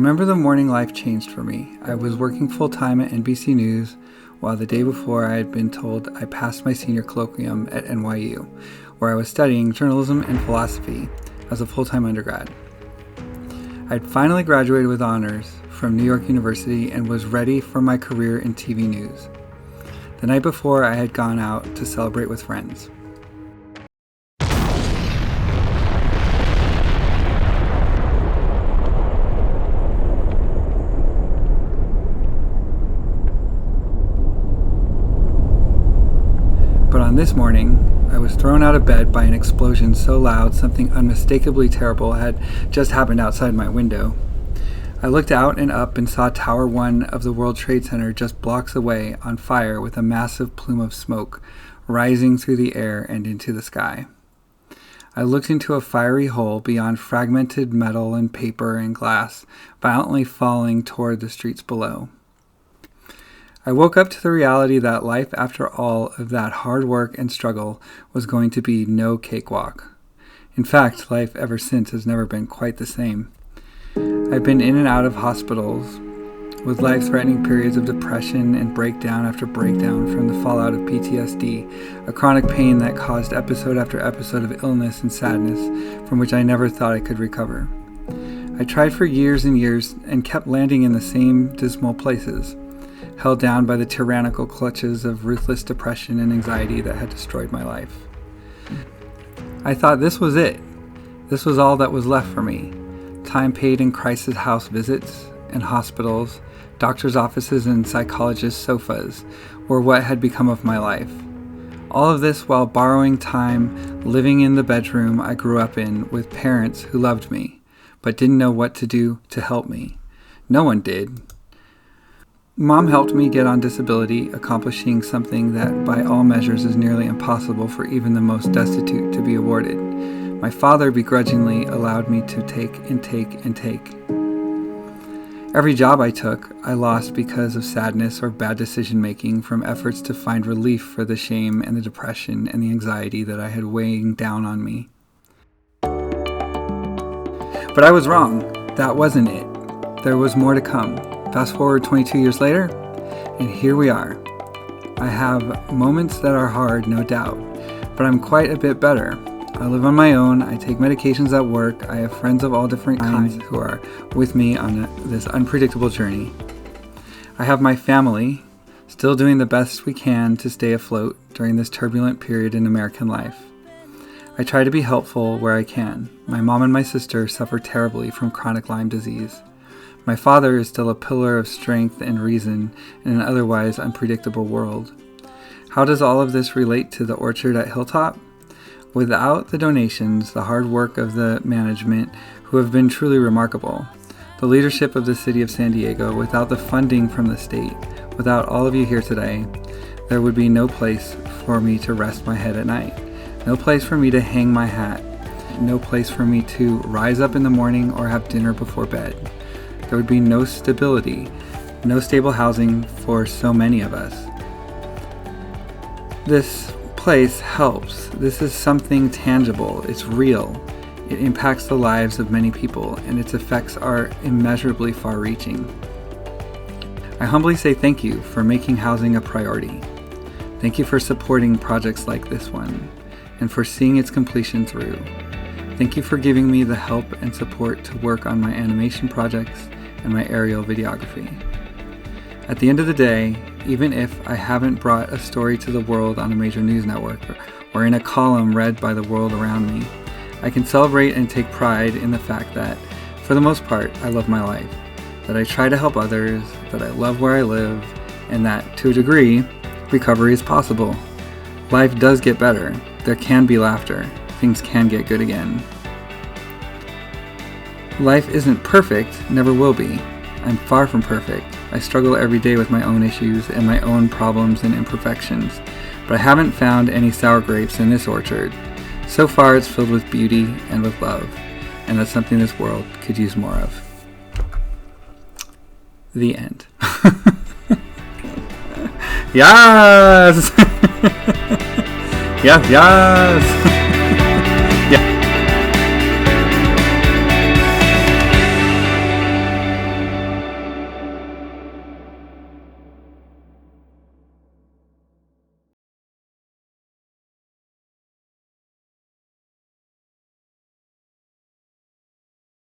remember the morning life changed for me. I was working full-time at NBC News, while the day before I had been told I passed my senior colloquium at NYU, where I was studying journalism and philosophy as a full-time undergrad. I had finally graduated with honors from New York University and was ready for my career in TV news. The night before, I had gone out to celebrate with friends. But on this morning, I was thrown out of bed by an explosion so loud something unmistakably terrible had just happened outside my window. I looked out and up and saw Tower 1 of the World Trade Center just blocks away on fire with a massive plume of smoke rising through the air and into the sky. I looked into a fiery hole beyond fragmented metal and paper and glass, violently falling toward the streets below. I woke up to the reality that life after all of that hard work and struggle was going to be no cakewalk. In fact, life ever since has never been quite the same. I've been in and out of hospitals with life-threatening periods of depression and breakdown after breakdown from the fallout of PTSD, a chronic pain that caused episode after episode of illness and sadness from which I never thought I could recover. I tried for years and years and kept landing in the same dismal places, held down by the tyrannical clutches of ruthless depression and anxiety that had destroyed my life. I thought this was it. This was all that was left for me. Time paid in crisis house visits and hospitals, doctors' offices and psychologists' sofas were what had become of my life. All of this while borrowing time, living in the bedroom I grew up in with parents who loved me, but didn't know what to do to help me. No one did. Mom helped me get on disability, accomplishing something that by all measures is nearly impossible for even the most destitute to be awarded. My father begrudgingly allowed me to take and take and take. Every job I took, I lost because of sadness or bad decision-making from efforts to find relief for the shame and the depression and the anxiety that I had weighing down on me. But I was wrong. That wasn't it. There was more to come. Fast forward 22 years later, and here we are. I have moments that are hard, no doubt, but I'm quite a bit better. I live on my own, I take medications at work, I have friends of all different kinds who are with me on this unpredictable journey. I have my family, still doing the best we can to stay afloat during this turbulent period in American life. I try to be helpful where I can. My mom and my sister suffer terribly from chronic Lyme disease. My father is still a pillar of strength and reason in an otherwise unpredictable world. How does all of this relate to the orchard at Hilltop? Without the donations, the hard work of the management, who have been truly remarkable, the leadership of the city of San Diego, without the funding from the state, without all of you here today, there would be no place for me to rest my head at night, no place for me to hang my hat, no place for me to rise up in the morning or have dinner before bed. There would be no stability, no stable housing for so many of us. This place helps. This is something tangible. It's real. It impacts the lives of many people, and its effects are immeasurably far-reaching. I humbly say thank you for making housing a priority. Thank you for supporting projects like this one, and for seeing its completion through. Thank you for giving me the help and support to work on my animation projects and my aerial videography. At the end of the day, even if I haven't brought a story to the world on a major news network or in a column read by the world around me, I can celebrate and take pride in the fact that, for the most part, I love my life, that I try to help others, that I love where I live, and that, to a degree, recovery is possible. Life does get better. There can be laughter. Things can get good again. Life isn't perfect, never will be. I'm far from perfect. I struggle every day with my own issues and my own problems and imperfections, but I haven't found any sour grapes in this orchard. So far it's filled with beauty and with love, and that's something this world could use more of. The end. Yes! Yes, yes!